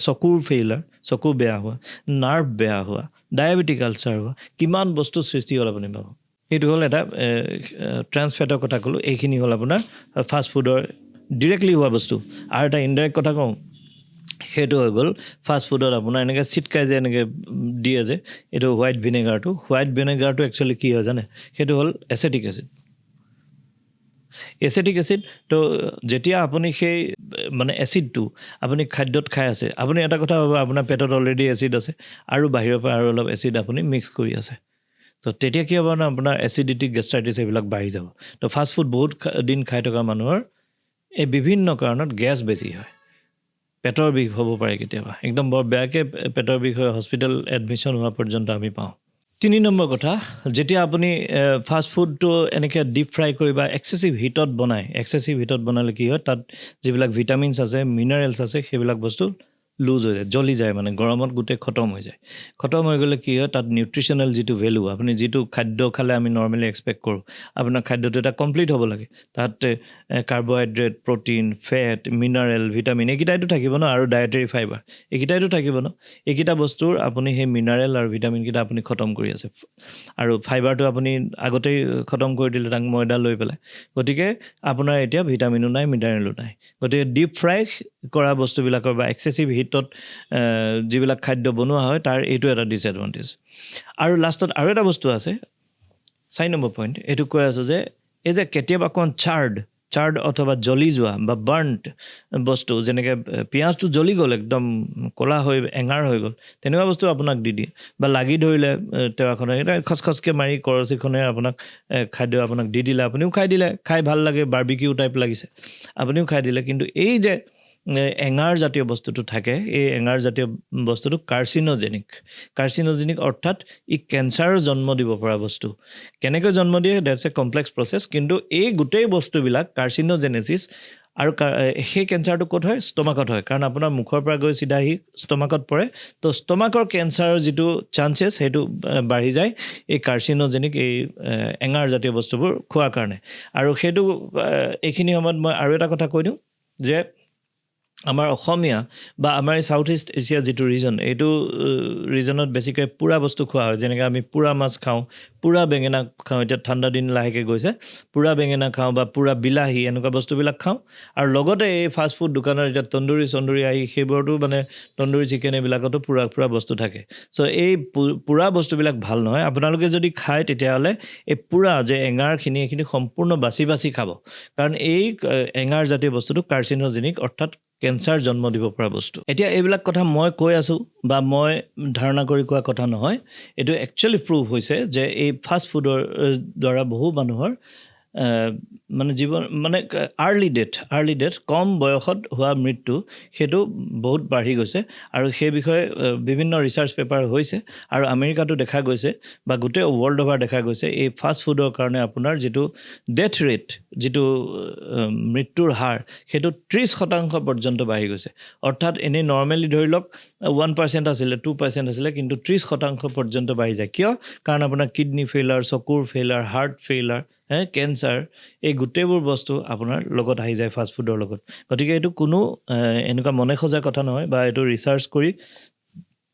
চকুৰ ফেইলাৰ চকু বেয়া হোৱা নাৰ্ভ বেয়া হোৱা ডায়েবেটিক আলচাৰ হোৱা কিমান বস্তু সৃষ্টি হ'ল আপুনি পাব সেইটো হ'ল এটা ট্ৰেন্স ফেটৰ কথা ক'লোঁ এইখিনি হ'ল আপোনাৰ ফাষ্ট ফুডৰ ডিৰেক্টলি হোৱা বস্তু আৰু এটা ইনডাইৰেক্ট কথা কওঁ সেইটো হৈ গ'ল ফাষ্ট ফুডত আপোনাৰ এনেকৈ চিটকাই যে এনেকৈ দিয়ে যে এইটো হোৱাইট ভিনেগাৰটো একচুৱেলি কি হয় জানে সেইটো হ'ল এচেটিক এচিড তো যেতিয়া আপুনি সেই মানে এচিডটো আপুনি খাদ্যত খাই আছে আপুনি এটা কথা ভাবে আপোনাৰ পেটত অলৰেডি এচিড আছে আৰু বাহিৰৰ পৰা আৰু অলপ এচিড আপুনি মিক্স কৰি আছে তো তেতিয়া কি হ'ব না আপোনাৰ এচিডিটি গেষ্ট্ৰাইটিছ এইবিলাক বাঢ়ি যাব তো ফাষ্ট ফুড বহুত দিন খাই থকা মানুহৰ এই বিভিন্ন কাৰণত গেছ বেছি হয় পেটৰ বিষ হ'ব পাৰে কেতিয়াবা একদম বৰ বেয়াকৈ পেটৰ বিষ হৈ হস্পিটেল এডমিশ্যন হোৱা পৰ্যন্ত আমি পাওঁ 3 নম্বৰ কথা যেতিয়া আপুনি ফাষ্ট ফুডটো এনেকৈ ডিপ ফ্ৰাই কৰি বা এক্সেচিভ হিটত বনালে কি হয় তাত যিবিলাক ভিটামিনছ আছে মিনাৰেলছ আছে সেইবিলাক বস্তু লুজ হৈ যায় জ্বলি যায় মানে গৰমত গোটেই খতম হৈ যায় খতম হৈ গ'লে কি হয় তাত নিউট্ৰিশ্যনেল যিটো ভেলু আপুনি যিটো খাদ্য খালে আমি নৰ্মেলি এক্সপেক্ট কৰোঁ আপোনাৰ খাদ্যটো এটা কমপ্লিট হ'ব লাগে তাত carbohydrate protein fat mineral vitamin এইকেইটাইতো থাকিব ন আৰু ডায়েটাৰী ফাইবাৰ এইকেইটাইতো থাকিব ন এইকেইটা বস্তুৰ আপুনি সেই মিনাৰেল আৰু ভিটামিনকেইটা আপুনি খতম কৰি আছে আৰু ফাইবাৰটো আপুনি আগতেই খতম কৰি দিলে তাক ময়দা লৈ পেলাই গতিকে আপোনাৰ এতিয়া ভিটামিনো নাই মিনাৰেলো নাই গতিকে ডিপ ফ্ৰাই কৰা বস্তুবিলাকৰ বা এক্সেচিভ হিটত যিবিলাক খাদ্য বনোৱা হয় তাৰ এইটো এটা ডিছএডভান্টেজ আৰু লাষ্টত আৰু এটা বস্তু আছে 4 নম্বৰ পইণ্ট এইটো কৈ আছোঁ যে এই যে কেতিয়াবা অকণ চাৰ্ড অথবা জ্বলি যোৱা বা বাৰ্ণ্ট বস্তু যেনেকৈ পিঁয়াজটো জ্বলি গ'ল একদম ক'লা হৈ এঙাৰ হৈ গ'ল তেনেকুৱা বস্তু আপোনাক দি দিয়ে বা লাগি ধৰিলে তেৱাখনে এটা খচখচকৈ মাৰি কৰচিখনে আপোনাক খাদ্য আপোনাক দি দিলে আপুনিও খাই দিলে খাই ভাল লাগে বাৰ্বিকিউ টাইপ লাগিছে আপুনিও খাই দিলে কিন্তু এই যে এঙাৰ জাতীয় বস্তুটো থাকে এই এঙাৰ জাতীয় বস্তুটো কাৰ্চিনোজেনিক অৰ্থাৎ ই কেঞ্চাৰৰ জন্ম দিব পৰা বস্তু কেনেকৈ জন্ম দিয়ে ডেটছ এ কমপ্লেক্স প্ৰচেছ কিন্তু এই গোটেই বস্তুবিলাক কাৰ্চিনোজেনেচিছ আৰু সেই কেঞ্চাৰটো ক'ত হয় ষ্টমাকত হয় কাৰণ আপোনাৰ মুখৰ পৰা গৈ চিধা আহি ষ্টমাকত পৰে তো ষ্টমাকৰ কেঞ্চাৰৰ যিটো চান্সেছ সেইটো বাঢ়ি যায় এই কাৰ্চিনোজেনিক এই এঙাৰ জাতীয় বস্তুবোৰ খোৱাৰ কাৰণে আৰু সেইটো এইখিনি সময়ত মই আৰু এটা কথা কৈ দিওঁ যে আমাৰ অসমীয়া বা আমাৰ এই সাউথ ইষ্ট এছিয়া যিটো ৰিজন এইটো ৰিজনত বেছিকৈ পুৰা বস্তু খোৱা হয় যেনেকৈ আমি পুৰা মাছ খাওঁ পুৰা বেঙেনা খাওঁ এতিয়া ঠাণ্ডা দিন লাহেকৈ গৈছে পুৰা বেঙেনা খাওঁ বা পুৰা বিলাহী এনেকুৱা বস্তুবিলাক খাওঁ আৰু লগতে এই ফাষ্ট ফুড দোকানৰ এতিয়া তন্দুৰী আহি সেইবোৰতো মানে তন্দুৰী চিকেন এইবিলাকতো পুৰা বস্তু থাকে চ' এই পুৰা বস্তুবিলাক ভাল নহয় আপোনালোকে যদি খায় তেতিয়াহ'লে এই পুৰা যে এঙাৰখিনি এইখিনি সম্পূৰ্ণ বাছি খাব কাৰণ এই এঙাৰ জাতীয় বস্তুটো কাৰ্চিনোজেনিক অৰ্থাৎ কেঞ্চাৰ জন্ম দিব পৰা বস্তু এতিয়া এইবিলাক কথা মই কৈ আছোঁ বা মই ধাৰণা কৰি কোৱা কথা নহয় এইটো একচুৱেলি প্ৰুভ হৈছে যে এই ফাষ্ট ফুডৰ দ্বাৰা বহু মানুহৰ মানে জীৱন মানে আৰ্লি ডেথ কম বয়সত হোৱা মৃত্যু সেইটো বহুত বাঢ়ি গৈছে আৰু সেই বিষয়ে বিভিন্ন ৰিচাৰ্চ পেপাৰ হৈছে আৰু আমেৰিকাতো দেখা গৈছে বা গোটেই ৱৰ্ল্ড অভাৰ দেখা গৈছে এই ফাষ্ট ফুডৰ কাৰণে আপোনাৰ যিটো ডেথ ৰেট যিটো মৃত্যুৰ হাৰ সেইটো 30% পৰ্যন্ত বাঢ়ি গৈছে অৰ্থাৎ এনেই নৰ্মেলি ধৰি লওক 1% আছিলে 2% আছিলে কিন্তু 30% পৰ্যন্ত বাঢ়ি যায় কিয় কাৰণ আপোনাৰ কিডনি ফেইলাৰ চকুৰ ফেইলাৰ হাৰ্ট ফেইলাৰ কেঞ্চাৰ এই গোটেইবোৰ বস্তু আপোনাৰ লগত আহি যায় ফাষ্ট ফুডৰ লগত গতিকে এইটো কোনো এনেকুৱা মনে খোজা কথা নহয় বা এইটো ৰিচাৰ্চ কৰি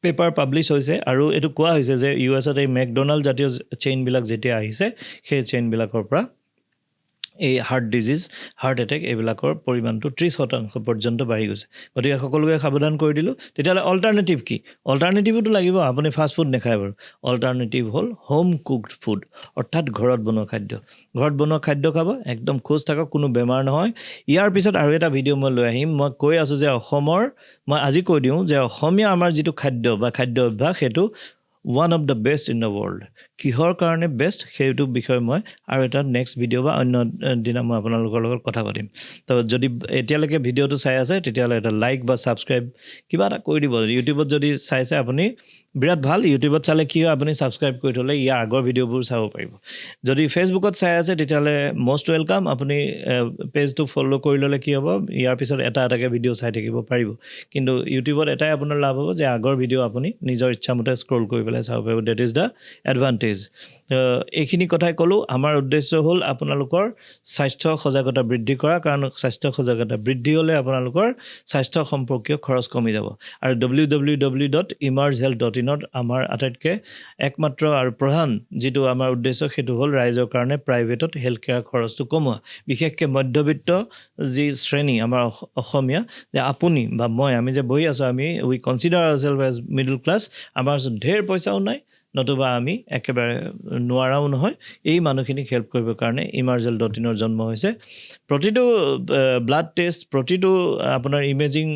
পেপাৰ পাব্লিছ হৈছে আৰু এইটো কোৱা হৈছে যে ইউএছত এই মেকডোনাল্ড জাতীয় চেইনবিলাক যেতিয়া আহিছে সেই চেইনবিলাকৰ পৰা এই হাৰ্ট এটেক এইবিলাকৰ পৰিমাণটো 30% পৰ্যন্ত বাঢ়ি গৈছে গতিকে সকলোকে সাৱধান কৰি দিলোঁ তেতিয়াহ'লে অল্টাৰনেটিভ কি অল্টাৰনেটিভতো লাগিব আপুনি ফাষ্ট ফুড নাখায় বাৰু অল্টাৰনেটিভ হ'ল হোম কুকড ফুড অৰ্থাৎ ঘৰত বনোৱা খাদ্য খাব একদম খোজ থাকক কোনো বেমাৰ নহয় ইয়াৰ পিছত আৰু এটা ভিডিঅ' মই লৈ আহিম মই কৈ আছোঁ যে মই আজি কৈ দিওঁ যে অসমীয়া আমাৰ যিটো খাদ্য বা খাদ্য অভ্যাস সেইটো one of the best in the world কিহৰ কাৰণে বেষ্ট সেইটো বিষয়ে মই আৰু এটা নেক্সট ভিডিঅ' বা অন্য দিনা মই আপোনালোকৰ লগত কথা পাতিম তো যদি এতিয়ালৈকে ভিডিঅ'টো চাই আছে তেতিয়াহ'লে এটা লাইক বা ছাবস্ক্ৰাইব কিবা এটা কৰি দিব ইউটিউবত যদি চাইছে আপুনি বিৰাট ভাল ইউটিউবত চালে কি হয় আপুনি ছাবস্ক্ৰাইব কৰি থ'লে ইয়াৰ আগৰ ভিডিঅ'বোৰ চাব পাৰিব যদি ফেচবুকত চাই আছে তেতিয়াহ'লে মষ্ট ৱেলকাম আপুনি পেজটো ফ'ল' কৰি ল'লে কি হ'ব ইয়াৰ পিছত এটাকৈ ভিডিঅ' চাই থাকিব পাৰিব কিন্তু ইউটিউবত এটাই আপোনাৰ লাভ হ'ব যে আগৰ ভিডিঅ' আপুনি নিজৰ ইচ্ছামতে স্ক্ৰল কৰি পেলাই চাব পাৰিব ডেট ইজ দ্য এডভান্টেজ এইখিনি কথাই ক'লোঁ আমাৰ উদ্দেশ্য হ'ল আপোনালোকৰ স্বাস্থ্য সজাগতা বৃদ্ধি কৰা কাৰণ স্বাস্থ্য সজাগতা বৃদ্ধি হ'লে আপোনালোকৰ স্বাস্থ্য সম্পৰ্কীয় খৰচ কমি যাব আৰু www.emergehealth.in আমাৰ আটাইতকৈ একমাত্ৰ আৰু প্ৰধান যিটো আমাৰ উদ্দেশ্য সেইটো হ'ল ৰাইজৰ কাৰণে প্ৰাইভেটত হেল্থ কেয়াৰ খৰচটো কমোৱা বিশেষকৈ মধ্যবিত্ত যি শ্ৰেণী আমাৰ অসমীয়া যে আপুনি বা আমি যে বহি আছোঁ আমি উই কনচিডাৰ আওৰছেলফ এজ মিডল ক্লাছ আমাৰ ওচৰত ঢেৰ পইচাও নাই নতুবা আমি একেবাৰে নোৱাৰাও নহয় এই মানুহখিনিক হেল্প কৰিবৰ কাৰণে emergel.in জন্ম হৈছে প্ৰতিটো ব্লাড টেষ্ট প্ৰতিটো আপোনাৰ ইমেজিং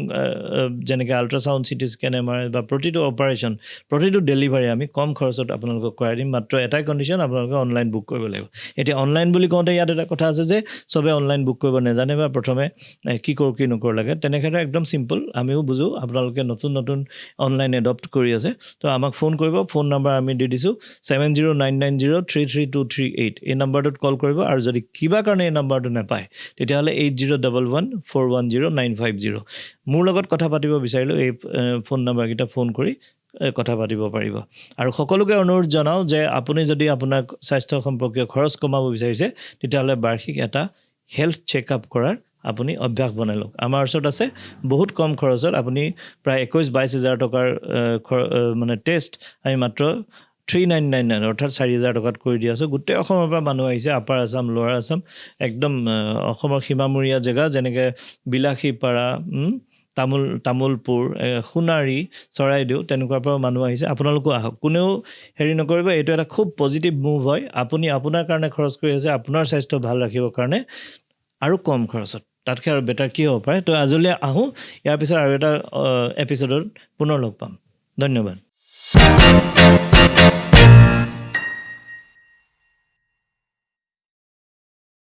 যেনেকৈ আল্ট্ৰাছাউণ্ড চিটি স্কেন এমআৰআই বা প্ৰতিটো অপাৰেশ্যন প্ৰতিটো ডেলিভাৰী আমি কম খৰচত আপোনালোকক কৰাই দিম মাত্ৰ এটাই কণ্ডিশ্যন আপোনালোকে অনলাইন বুক কৰিব লাগিব এতিয়া অনলাইন বুলি কওঁতে ইয়াত এটা কথা আছে যে চবে অনলাইন বুক কৰিব নাজানে বা প্ৰথমে কি কৰোঁ কি নকৰোঁ লাগে তেনেক্ষেত্ৰত একদম চিম্পল আমিও বুজোঁ আপোনালোকে নতুন অনলাইন এডপ্ট কৰি আছে তো আমাক ফোন কৰিব ফোন নম্বৰ আমি দি দিছোঁ 7099033238 এই নম্বৰটোত কল কৰিব আৰু যদি কিবা কাৰণে এই নম্বৰটো নাপায় তেতিয়াহ'লে 8011410950 মোৰ লগত কথা পাতিব বিচাৰিলোঁ এই ফোন নম্বৰকেইটা ফোন কৰি কথা পাতিব পাৰিব আৰু সকলোকে অনুৰোধ জনাওঁ যে আপুনি যদি আপোনাৰ স্বাস্থ্য সম্পৰ্কীয় খৰচ কমাব বিচাৰিছে তেতিয়াহ'লে বাৰ্ষিক এটা হেল্থ চেকআপ কৰাৰ আপুনি অভ্যাস বনাই লওক আমাৰ ওচৰত আছে বহুত কম খৰচত আপুনি প্ৰায় 21-22 হাজাৰ টকাৰ মানে টেষ্ট আমি মাত্ৰ 3999 অৰ্থাৎ 4,000 টকাত কৰি দি আছোঁ গোটেই অসমৰ পৰা মানুহ আহিছে আপাৰ আছাম লোৱাৰ আছাম একদম অসমৰ সীমামূৰীয়া জেগা যেনেকৈ বিলাসীপাৰা তামোলপুৰ সোণাৰী চৰাইদেউ তেনেকুৱাৰ পৰা মানুহ আহিছে আপোনালোকো আহক কোনেও হেৰি নকৰিব এইটো এটা খুব পজিটিভ মুভ হয় আপুনি আপোনাৰ কাৰণে খৰচ কৰি আছে আপোনাৰ স্বাস্থ্য ভাল ৰাখিবৰ কাৰণে আৰু কম খৰচত তাতকৈ আৰু বেটাৰ কি হ'ব পাৰে তো আজিলৈ আহোঁ ইয়াৰ পিছত আৰু এটা এপিছডত পুনৰ লগ পাম ধন্যবাদ